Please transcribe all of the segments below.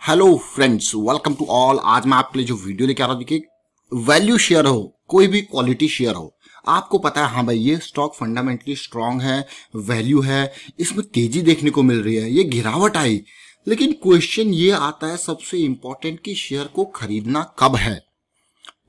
Hello friends, welcome to all. आज मैं आपके लिए जो वीडियो लेके आ रहा हूँ, देखिए, वैल्यू शेयर हो कोई भी क्वालिटी शेयर हो, आपको पता है हाँ भाई ये स्टॉक फंडामेंटली स्ट्रांग है, वैल्यू है, इसमें तेजी देखने को मिल रही है, ये गिरावट आई। लेकिन क्वेश्चन ये आता है सबसे इंपॉर्टेंट कि शेयर को खरीदना कब है।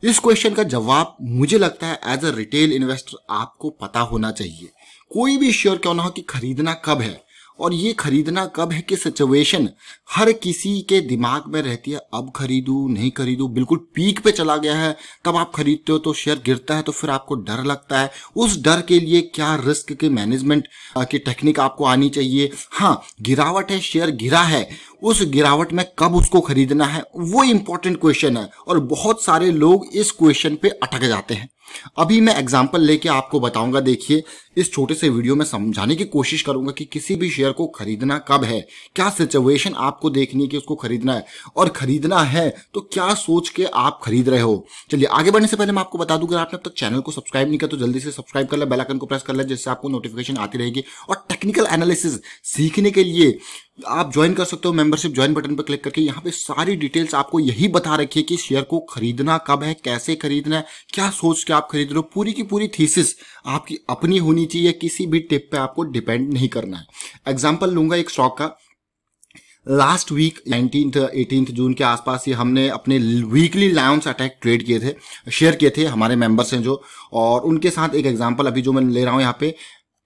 इस क्वेश्चन का जवाब मुझे लगता है एज अ रिटेल इन्वेस्टर आपको पता होना चाहिए। कोई भी शेयर क्यों ना हो कि खरीदना कब है, और ये खरीदना कब है कि सिचुएशन हर किसी के दिमाग में रहती है। अब खरीदूं नहीं खरीदूं, बिल्कुल पीक पे चला गया है तब आप खरीदते हो तो शेयर गिरता है तो फिर आपको डर लगता है। उस डर के लिए क्या रिस्क के मैनेजमेंट की टेक्निक आपको आनी चाहिए। हाँ, गिरावट है, शेयर गिरा है, उस गिरावट में कब उसको खरीदना है, वो इंपॉर्टेंट क्वेश्चन है। और बहुत सारे लोग इस क्वेश्चन पे अटक जाते हैं। अभी मैं एग्जांपल लेके आपको बताऊंगा। देखिए, इस छोटे से वीडियो में समझाने की कोशिश करूंगा कि किसी भी शेयर को खरीदना कब है, क्या सिचुएशन आपको देखनी है कि उसको खरीदना है, और खरीदना है तो क्या सोच के आप खरीद रहे हो। चलिए आगे बढ़ने से पहले मैं आपको बता दूं, अगर आपने अब तक चैनल को सब्सक्राइब नहीं किया तो जल्दी से सब्सक्राइब कर ले, बेल आइकन को प्रेस कर ले, जिससे आपको नोटिफिकेशन आती रहेगी। और टेक्निकल एनालिसिस सीखने के लिए आप ज्वाइन कर सकते हो मेंबरशिप ज्वाइन बटन पर क्लिक करके। यहाँ पे सारी डिटेल्स आपको यही बता रखी है कि शेयर को खरीदना कब है, कैसे खरीदना है, क्या सोच के आप खरीद रहे हो। पूरी की पूरी थीसिस आपकी अपनी होनी चाहिए, किसी भी टिप पे आपको डिपेंड नहीं करना है। एग्जांपल लूंगा एक स्टॉक का। लास्ट वीक 18 जून के आसपास ये हमने अपने वीकली लायंस अटैक ट्रेड किए थे, शेयर किए थे हमारे मेंबर्स हैं जो, और उनके साथ एक एग्जांपल अभी जो मैं ले रहा हूं यहाँ पे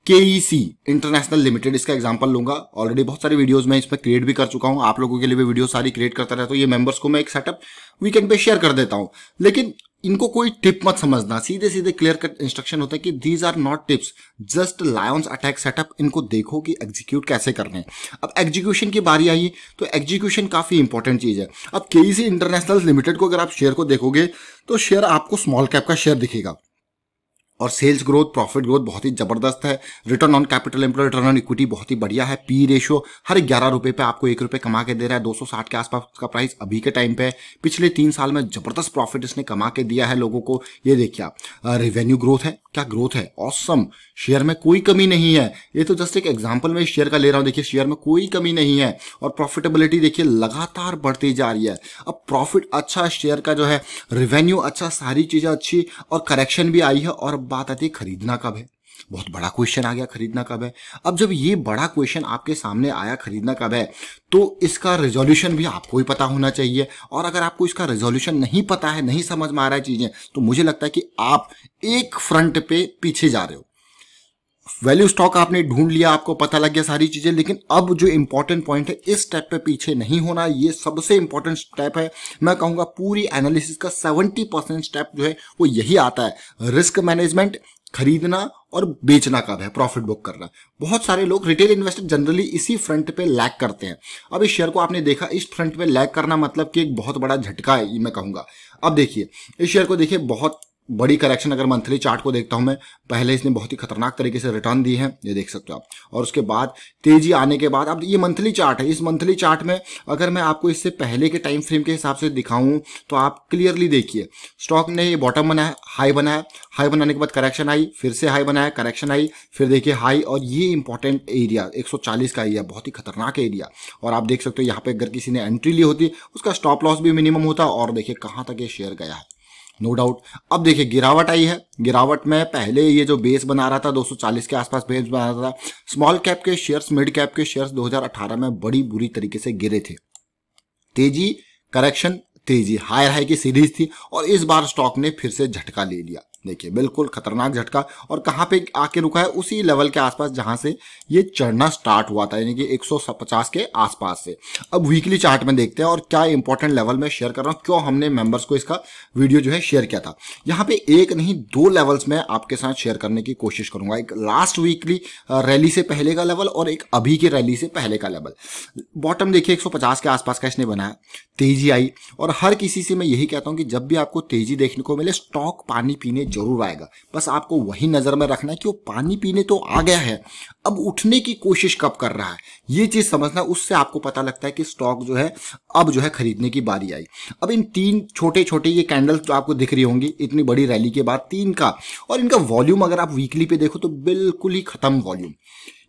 KEC इंटरनेशनल लिमिटेड, इसका एग्जांपल लूंगा। ऑलरेडी बहुत सारी वीडियोस मैं इसमें क्रिएट भी कर चुका हूं, आप लोगों के लिए भी वीडियो सारी क्रिएट करता रहता हूं। ये मेंबर्स को मैं एक सेटअप वीकेंड पे शेयर कर देता हूं, लेकिन इनको कोई टिप मत समझना, सीधे सीधे क्लियर कट इंस्ट्रक्शन होता है कि these are not tips, just lions attack setup. इनको देखो कि एग्जीक्यूट कैसे करने हैं। अब एग्जीक्यूशन की बारी आई तो एग्जीक्यूशन काफी इंपॉर्टेंट चीज है। अब KEC इंटरनेशनल लिमिटेड को अगर आप शेयर को देखोगे तो शेयर आपको स्मॉल कैप का शेयर दिखेगा, और सेल्स ग्रोथ, प्रॉफिट ग्रोथ बहुत ही जबरदस्त है। Return on capital employed, return on equity बहुत ही बढ़िया है। पी रेशियो हर 11 रुपए पे आपको 1 रुपए कमा के दे रहा है। 260 के आसपास का प्राइस अभी के टाइम पे। पिछले 3 साल में जबरदस्त प्रॉफिट इसने कमा के दिया है लोगों को। ये देखिए आप, रेवेन्यू ग्रोथ है, क्या ग्रोथ है, ऑसम। शेयर में कोई कमी नहीं है। ये तो जस्ट एक एग्जाम्पल में शेयर का ले रहा हूं। देखिए शेयर में कोई कमी नहीं है, और प्रॉफिटेबिलिटी देखिए लगातार बढ़ती जा रही है। अब प्रॉफिट अच्छा, शेयर का जो है रेवेन्यू अच्छा, सारी चीजें अच्छी, और करेक्शन भी आई है। और बात आती है खरीदना कब है। बहुत बड़ा क्वेश्चन आ गया, खरीदना कब है। अब जब ये बड़ा क्वेश्चन आपके सामने आया, खरीदना कब है, तो इसका रेजोल्यूशन भी आपको ही पता होना चाहिए। और अगर आपको इसका रेजोल्यूशन नहीं पता है, नहीं समझ में आ रहा है चीजें, तो मुझे लगता है कि आप एक फ्रंट पे पीछे जा रहे हो। वैल्यू स्टॉक आपने ढूंढ लिया, आपको पता लग गया सारी चीजें, लेकिन अब जो इंपॉर्टेंट पॉइंट है, इस स्टेप पे पीछे नहीं होना। ये सबसे इंपॉर्टेंट स्टेप है। मैं कहूंगा पूरी एनालिसिस का 70% स्टेप जो है वो यही आता है। रिस्क मैनेजमेंट, खरीदना और बेचना कब है, प्रॉफिट बुक करना। बहुत सारे लोग रिटेल इन्वेस्टर जनरली इसी फ्रंट पे लैग करते हैं। अब इस शेयर को आपने देखा, इस फ्रंट पे लैग करना मतलब कि एक बहुत बड़ा झटका है, ये मैं कहूंगा। अब देखिए इस शेयर को देखिए, बहुत बड़ी करेक्शन। अगर मंथली चार्ट को देखता हूं मैं, पहले इसने बहुत ही खतरनाक तरीके से रिटर्न दी है, ये देख सकते हो आप, और उसके बाद तेजी आने के बाद, अब ये मंथली चार्ट है। इस मंथली चार्ट में अगर मैं आपको इससे पहले के टाइम फ्रेम के हिसाब से दिखाऊं तो आप क्लियरली देखिए, स्टॉक ने ये बॉटम बनाया, हाई बनाया, हाई बनाने के बाद करेक्शन आई, फिर से हाई बनाया, करेक्शन आई, फिर देखिए हाई, और ये इंपॉर्टेंट एरिया 140 का एरिया, बहुत ही खतरनाक एरिया। और आप देख सकते हो यहाँ पे अगर किसी ने एंट्री ली होती उसका स्टॉप लॉस भी मिनिमम होता, और देखिए कहां तक ये शेयर गया है, नो डाउट। अब देखिए गिरावट आई है। गिरावट में पहले ये जो बेस बना रहा था 240 के आसपास बेस बना रहा था। स्मॉल कैप के शेयर्स, मिड कैप के शेयर्स 2018 में बड़ी बुरी तरीके से गिरे थे। तेजी, करेक्शन, तेजी, हाई की सीरीज थी, और इस बार स्टॉक ने फिर से झटका ले लिया। देखिए बिल्कुल खतरनाक झटका, और कहां पे आके रुका है, उसी लेवल के आसपास जहां से ये चढ़ना स्टार्ट हुआ था, यानी कि 150 के आसपास से। अब वीकली चार्ट में देखते हैं, और क्या इंपॉर्टेंट लेवल में शेयर कर रहा हूं, क्यों हमने मेंबर्स को इसका वीडियो जो है शेयर किया था। यहाँ पे एक नहीं 2 लेवल्स में आपके साथ शेयर करने की कोशिश करूंगा। एक लास्ट वीकली रैली से पहले का लेवल, और एक अभी की रैली से पहले का लेवल। बॉटम देखिए 150 के आसपास का इसने बनाया, तेजी आई, और हर किसी से मैं यही कहता हूं कि जब भी आपको तेजी देखने को मिले, स्टॉक पानी पीने जरूर आएगा। बस आपको वही नजर में रखना है कि वो पानी पीने तो आ गया है, अब उठने की कोशिश कब कर रहा है, ये चीज समझना। उससे आपको पता लगता है कि स्टॉक जो है अब जो है खरीदने की बारी आई। अब इन 3 छोटे छोटे ये कैंडल्स जो आपको दिख रही होंगी इतनी बड़ी रैली के बाद, 3 का, और इनका वॉल्यूम अगर आप वीकली पे देखो तो बिल्कुल ही खत्म वॉल्यूम।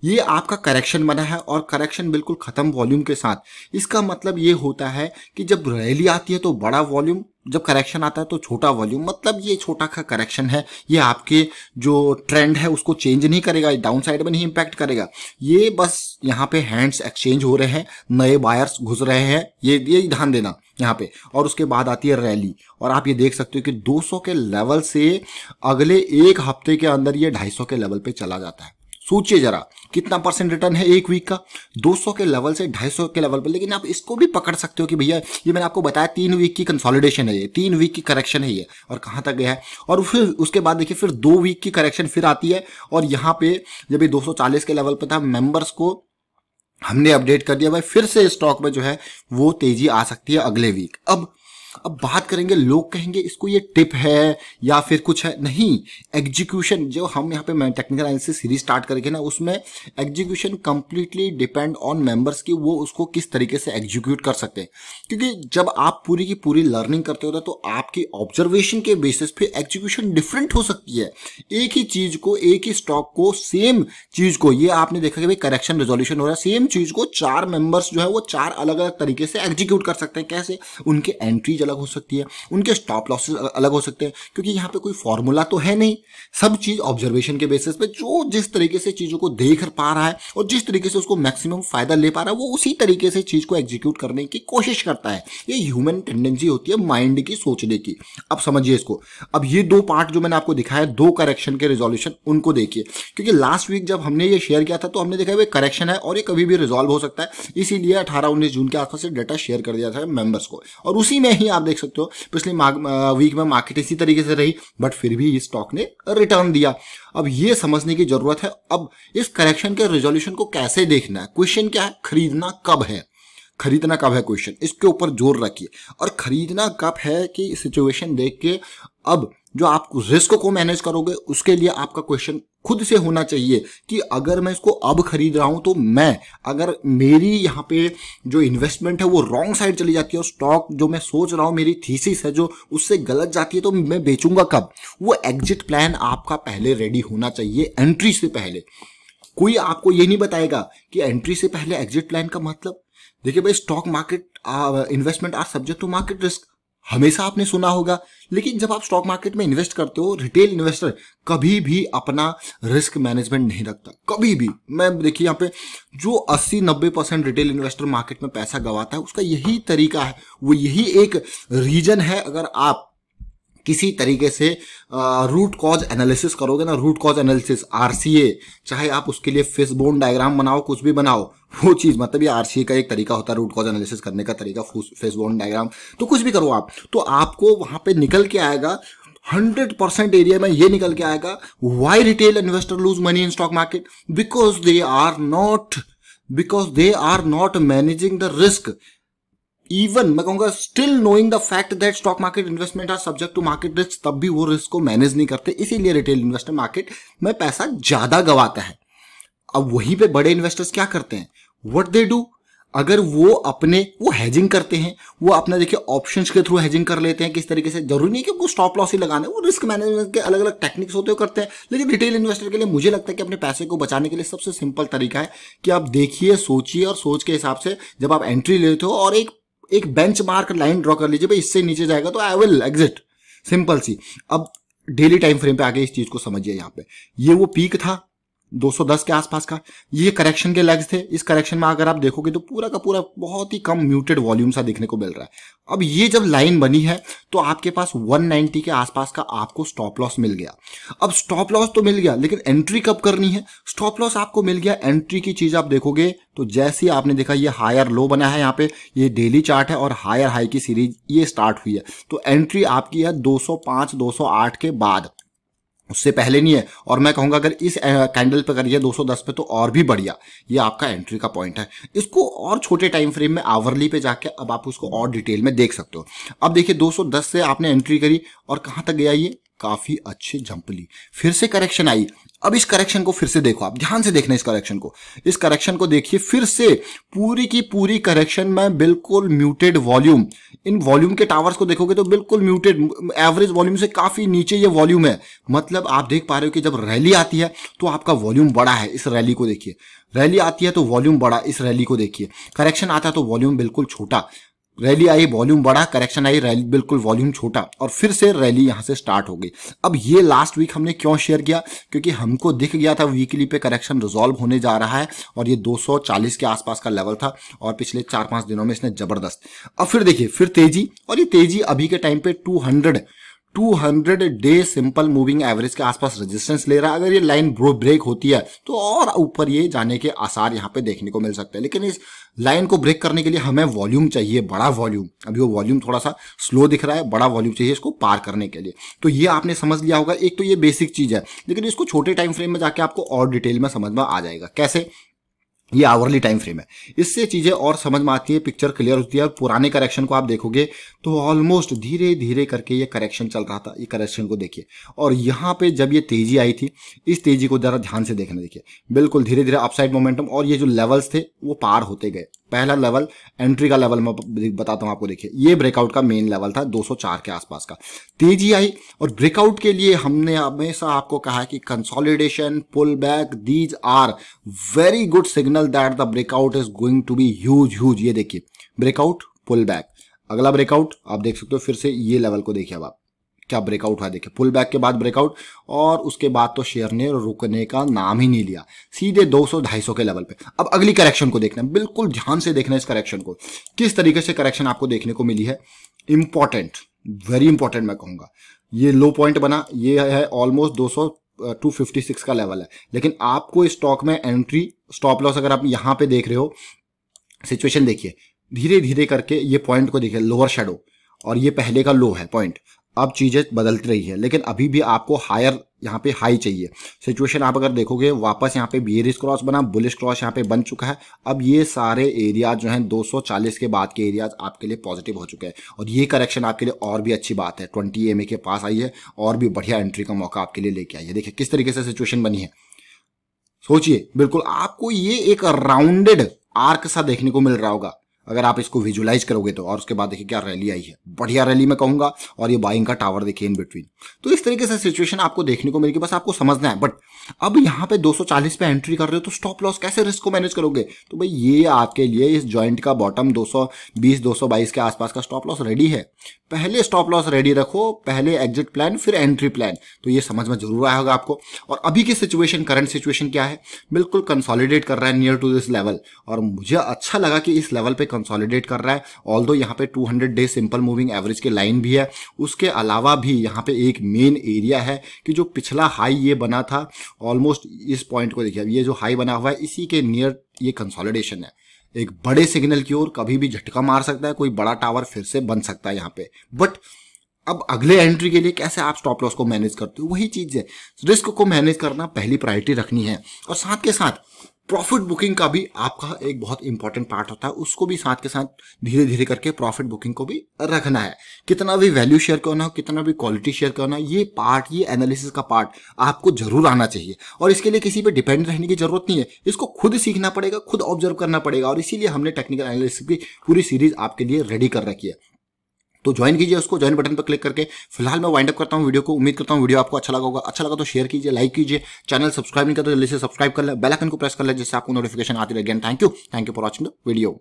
ये आपका करेक्शन बना है और करेक्शन बिल्कुल खत्म वॉल्यूम के साथ। इसका मतलब ये होता है कि जब रैली आती है तो बड़ा वॉल्यूम, जब करेक्शन आता है तो छोटा वॉल्यूम। मतलब ये छोटा का करेक्शन है, ये आपके जो ट्रेंड है उसको चेंज नहीं करेगा, डाउन साइड में नहीं इंपैक्ट करेगा। ये बस यहाँ पे हैंड्स एक्सचेंज हो रहे हैं, नए बायर्स घुस रहे हैं, ये ध्यान देना यहाँ पे। और उसके बाद आती है रैली, और आप ये देख सकते हो कि 200 के लेवल से अगले एक हफ्ते के अंदर ये 250 के लेवल पे चला जाता है। सोचिए जरा कितना परसेंट रिटर्न है एक वीक का, 200 के लेवल से 250 के लेवल पर। लेकिन आप इसको भी पकड़ सकते हो कि भैया ये मैंने आपको बताया 3 वीक की कंसोलिडेशन है, ये 3 वीक की करेक्शन है ये, और कहां तक गया है। और फिर उसके बाद देखिए फिर 2 वीक की करेक्शन फिर आती है, और यहाँ पे जब ये 240 के लेवल पर था, मेंबर्स को हमने अपडेट कर दिया भाई फिर से स्टॉक में जो है वो तेजी आ सकती है अगले वीक। अब बात करेंगे, लोग कहेंगे इसको ये टिप है या फिर कुछ है, नहीं। एग्जीक्यूशन जो हम यहाँ पे टेक्निकल एनालिसिस सीरीज स्टार्ट करके ना, उसमें execution completely depend on members की, वो उसको किस तरीके से एग्जीक्यूट कर सकते हैं। क्योंकि जब आप पूरी की पूरी लर्निंग करते हो तो आपकी ऑब्जर्वेशन के बेसिस पे एग्जीक्यूशन डिफरेंट हो सकती है। एक ही चीज को, एक ही स्टॉक को, सेम चीज को, ये आपने देखा कि भाई करेक्शन रेजोल्यूशन हो रहा है, सेम चीज को 4 मेंबर्स जो है वो 4 अलग अलग तरीके से एग्जीक्यूट कर सकते हैं। कैसे? उनके एंट्री अलग हो सकती है, उनके स्टॉप लॉसेस अलग हो सकते हैं, क्योंकि यहाँ पे कोई फॉर्मूला तो है नहीं। सब चीज ऑब्जर्वेशन के बेसिस पे जो जिस तरीके से चीजों को देख पा रहा है और जिस तरीके से उसको मैक्सिमम फायदा ले पा रहा है, वो उसी तरीके से चीज को एग्जीक्यूट करने की कोशिश करता है। ये ह्यूमन टेंडेंसी होती है माइंड की, सोचने की। अब समझिए इसको। अब ये 2 पार्ट जो मैंने आपको दिखाया, 2 करेक्शन के रिजोल्यूशन, उनको देखिए। क्योंकि लास्ट वीक जब हमने ये शेयर किया था तो हमने देखा ये करेक्शन है और ये कभी भी रिजॉल्व हो सकता है, इसीलिए 18-19 जून के आसपास से डाटा शेयर कर दिया था मेंबर्स को। और उसी में ही आप देख सकते हो पिछले वीक में मार्केट इसी तरीके से रही, बट फिर भी इस स्टॉक ने रिटर्न दिया। अब ये समझने की जरूरत है, अब इस करेक्शन के रिजोल्यूशन को कैसे देखना है। क्वेश्चन क्या है? खरीदना कब है, खरीदना कब है, क्वेश्चन इसके ऊपर जोर रखिए। और खरीदना कब है कि सिचुएशन देख के, अब जो आप रिस्क को मैनेज करोगे उसके लिए आपका क्वेश्चन खुद से होना चाहिए कि अगर मैं इसको अब खरीद रहा हूं तो मैं, अगर मेरी यहाँ पे जो इन्वेस्टमेंट है वो रॉन्ग साइड चली जाती है और स्टॉक जो मैं सोच रहा हूं, मेरी थीसिस है जो उससे गलत जाती है, तो मैं बेचूंगा कब। वो एग्जिट प्लान आपका पहले रेडी होना चाहिए, एंट्री से पहले। कोई आपको ये नहीं बताएगा कि एंट्री से पहले एग्जिट प्लान का मतलब। देखिए भाई, stock market investment are subject to market risk, हमेशा आपने सुना होगा। लेकिन जब आप स्टॉक मार्केट में इन्वेस्ट करते हो, रिटेल इन्वेस्टर कभी भी अपना रिस्क मैनेजमेंट नहीं रखता, कभी भी। मैं देखिए यहाँ पे जो 80-90% रिटेल इन्वेस्टर मार्केट में पैसा गवाता है, उसका यही तरीका है, वो यही एक रीजन है। अगर आप किसी तरीके से रूट कॉज एनालिसिस करोगे ना, रूट कॉज एनालिसिस, आरसीए, चाहे आप उसके लिए फिशबोन डायग्राम बनाओ, कुछ भी बनाओ, वो चीज, मतलब ये आरसीए का एक तरीका होता है रूट कॉज एनालिसिस करने का तरीका, फिशबोन डायग्राम, तो कुछ भी करो आप, तो आपको वहां पे निकल के आएगा 100% एरिया में ये निकल के आएगा, why retail investor lose money in stock market, because they are not managing the risk. Even मैं कहूंगा still knowing the fact that stock market investment are subject to market risk, तब भी वो रिस्क को मैनेज नहीं करते, इसीलिए retail investor market में पैसा ज्यादा गवाता है। अब वहीं पे बड़े इन्वेस्टर्स क्या करते हैं, व्हाट दे डू, अगर वो हेजिंग करते हैं, वो अपना देखिए ऑप्शंस के थ्रू हेजिंग कर लेते हैं। किस तरीके से, जरूरी नहीं कि वो स्टॉप लॉस ही लगाने, वो रिस्क मैनेजमेंट के अलग अलग टेक्निक्स होते हुए करते हैं। लेकिन रिटेल इन्वेस्टर के लिए मुझे लगता है कि अपने पैसे को बचाने के लिए सबसे सिंपल तरीका है कि आप देखिए, सोचिए और सोच के हिसाब से जब आप एंट्री लेते हो और एक बेंचमार्क लाइन ड्रॉ कर लीजिए, भाई इससे नीचे जाएगा तो आई विल एग्जिट, सिंपल सी। अब डेली टाइम फ्रेम पे आके इस चीज को समझिए। यहाँ पे ये वो पीक था 210 के आसपास का, ये करेक्शन के लेग्स थे। इस करेक्शन में अगर आप देखोगे तो पूरा का पूरा बहुत ही कम म्यूटेड वॉल्यूम सा देखने को मिल रहा है। अब ये जब लाइन बनी है तो आपके पास 190 के आसपास का आपको स्टॉप लॉस मिल गया। अब स्टॉप लॉस तो मिल गया, लेकिन एंट्री कब करनी है। स्टॉप लॉस आपको मिल गया, एंट्री की चीज आप देखोगे तो जैसे ही आपने देखा ये हायर लो बना है, यहाँ पे ये डेली चार्ट है और हायर हाई की सीरीज ये स्टार्ट हुई है, तो एंट्री आपकी है 205 208 के बाद, उससे पहले नहीं है। और मैं कहूंगा अगर इस कैंडल पे करिए 210 पे तो और भी बढ़िया, ये आपका एंट्री का पॉइंट है। इसको और छोटे टाइम फ्रेम में आवरली पे जाके अब आप उसको और डिटेल में देख सकते हो। अब देखिए 210 से आपने एंट्री करी और कहां तक गया, ये काफी अच्छी जंप ली, फिर से करेक्शन आई। अब इस करेक्शन को फिर से देखो, आप ध्यान से देखना इस करेक्शन को देखिए, फिर से पूरी की पूरी करेक्शन में बिल्कुल म्यूटेड वॉल्यूम, इन वॉल्यूम के टावर्स को देखोगे तो बिल्कुल म्यूटेड, एवरेज वॉल्यूम से काफी नीचे ये वॉल्यूम है। मतलब आप देख पा रहे हो कि जब रैली आती है तो आपका वॉल्यूम बड़ा है, इस रैली को देखिए, रैली आती है तो वॉल्यूम बड़ा, इस रैली को देखिए, करेक्शन आता है तो वॉल्यूम बिल्कुल छोटा, रैली आई वॉल्यूम बड़ा, करेक्शन आई रैली बिल्कुल वॉल्यूम छोटा, और फिर से रैली यहां से स्टार्ट हो गई। अब ये लास्ट वीक हमने क्यों शेयर किया, क्योंकि हमको दिख गया था वीकली पे करेक्शन रिजॉल्व होने जा रहा है और ये 240 के आसपास का लेवल था और पिछले 4-5 दिनों में इसने जबरदस्त। अब फिर देखिए फिर तेजी, और ये तेजी अभी के टाइम पे 200 डे सिंपल मूविंग एवरेज के आसपास रेजिस्टेंस ले रहा है। अगर ये लाइन ब्रेक होती है तो और ऊपर ये जाने के आसार यहाँ पे देखने को मिल सकते हैं, लेकिन इस लाइन को ब्रेक करने के लिए हमें वॉल्यूम चाहिए, बड़ा वॉल्यूम। अभी वो वॉल्यूम थोड़ा सा स्लो दिख रहा है, बड़ा वॉल्यूम चाहिए इसको पार करने के लिए। तो ये आपने समझ लिया होगा, एक तो ये बेसिक चीज है, लेकिन इसको छोटे टाइम फ्रेम में जाके आपको और डिटेल में समझ में आ जाएगा। कैसे, ये आवरली टाइम फ्रेम है, इससे चीजें और समझ में आती है, पिक्चर क्लियर होती है। और पुराने करेक्शन को आप देखोगे तो ऑलमोस्ट धीरे धीरे करके ये करेक्शन चल रहा था, ये करेक्शन को देखिए। और यहाँ पे जब ये तेजी आई थी, इस तेजी को जरा ध्यान से देखना, देखिए बिल्कुल धीरे धीरे अपसाइड मोमेंटम, और ये जो लेवल्स थे वो पार होते गए। पहला लेवल एंट्री का लेवल मैं बताता हूं आपको, देखिए ये ब्रेकआउट का मेन लेवल था 204 के आसपास का, तेजी आई। और ब्रेकआउट के लिए हमने हमेशा आपको कहा कि consolidation, pull back, these are very good signal that the breakout is going to be huge. ये देखिए ब्रेकआउट, पुल बैक, अगला ब्रेकआउट आप देख सकते हो, फिर से ये लेवल को देखिए अब आप क्या ब्रेकआउट हुआ, देखिए पुल बैक के बाद ब्रेकआउट, और उसके बाद तो शेयर ने रुकने का नाम ही नहीं लिया, सीधे 200-250 के लेवल पे। अब अगली करेक्शन को देखना, बिल्कुल ध्यान से देखना इस करेक्शन को, किस तरीके से करेक्शन आपको देखने को मिली है। इंपॉर्टेंट, वेरी इंपॉर्टेंट मैं कहूंगा। ये लो पॉइंट बना, ये है ऑलमोस्ट 256 का लेवल है, लेकिन आपको इस स्टॉक में एंट्री, स्टॉप लॉस, अगर आप यहां पे देख रहे हो सिचुएशन, देखिए धीरे धीरे करके ये पॉइंट को देखिए, लोअर शेडो, और ये पहले का लो है पॉइंट। अब चीजें बदलती रही है, लेकिन अभी भी आपको हायर यहाँ पे हाई चाहिए। सिचुएशन आप अगर देखोगे, वापस यहाँ पे बेयरिश क्रॉस बना, बुलिश क्रॉस यहाँ पे बन चुका है। अब ये सारे एरियाज जो हैं 240 के बाद के एरियाज आपके लिए पॉजिटिव हो चुके हैं, और ये करेक्शन आपके लिए और भी अच्छी बात है, 20 EMA के पास आई है और भी बढ़िया एंट्री का मौका आपके लिए लेके आई है। देखिए किस तरीके से सिचुएशन बनी है, सोचिए, बिल्कुल आपको ये एक राउंडेड आर्क सा देखने को मिल रहा होगा अगर आप इसको विजुलाइज करोगे तो। और उसके बाद देखिए क्या रैली आई है, बढ़िया रैली मैं कहूंगा, और ये बाइंग का टावर देखिए इन बिटवीन। तो इस तरीके से सिचुएशन आपको देखने को मिलेगी, बस आपको समझना है। बट अब यहाँ पे 240 पे एंट्री कर रहे हो तो स्टॉप लॉस कैसे, रिस्क को मैनेज करोगे, तो भाई ये आपके लिए इस जॉइंट का बॉटम 220-222 के आसपास का स्टॉप लॉस रेडी है। पहले स्टॉप लॉस रेडी रखो, पहले एग्जिट प्लान, फिर एंट्री प्लान, तो ये समझ में जरूर आया होगा आपको। और अभी की सिचुएशन, करंट सिचुएशन क्या है, बिल्कुल कंसोलिडेट कर रहा है नियर टू दिस लेवल, और मुझे अच्छा लगा कि इस लेवल पे कंसोलिडेट कर रहा है। ऑल्दो यहाँ पे 200 डे सिंपल मूविंग एवरेज के लाइन भी है, उसके अलावा भी यहाँ पे एक मेन एरिया है कि जो पिछला हाई ये बना था ऑलमोस्ट इस पॉइंट को देखिए, ये जो हाई बना हुआ है इसी के नियर ये कंसोलिडेशन है, एक बड़े सिग्नल की ओर कभी भी झटका मार सकता है, कोई बड़ा टावर फिर से बन सकता है यहाँ पे। बट अब अगले एंट्री के लिए कैसे आप स्टॉप लॉस को मैनेज करते हो, वही चीज है, रिस्क को मैनेज करना पहली प्रायोरिटी रखनी है। और साथ के साथ प्रॉफिट बुकिंग का भी आपका एक बहुत इंपॉर्टेंट पार्ट होता है, उसको भी साथ के साथ धीरे धीरे करके प्रॉफिट बुकिंग को भी रखना है। कितना भी वैल्यू शेयर करना हो, कितना भी क्वालिटी शेयर करना, ये पार्ट, ये एनालिसिस का पार्ट आपको जरूर आना चाहिए। और इसके लिए किसी पे डिपेंड रहने की जरूरत नहीं है, इसको खुद सीखना पड़ेगा, खुद ऑब्जर्व करना पड़ेगा, और इसीलिए हमने टेक्निकल एनालिसिस की पूरी सीरीज आपके लिए रेडी कर रखी है। तो ज्वाइन कीजिए उसको, ज्वाइन बटन पर क्लिक करके। फिलहाल मैं वाइंड अप करता हूं वीडियो को, उम्मीद करता हूं वीडियो आपको अच्छा लगा होगा। अच्छा लगा तो शेयर कीजिए, लाइक कीजिए, चैनल सब्सक्राइब नहीं करते तो जल्दी से सब्सक्राइब कर ले, बेल आइकन को प्रेस कर ले जिससे आपको नोटिफिकेशन आती रहे। Again thank you for watching the video.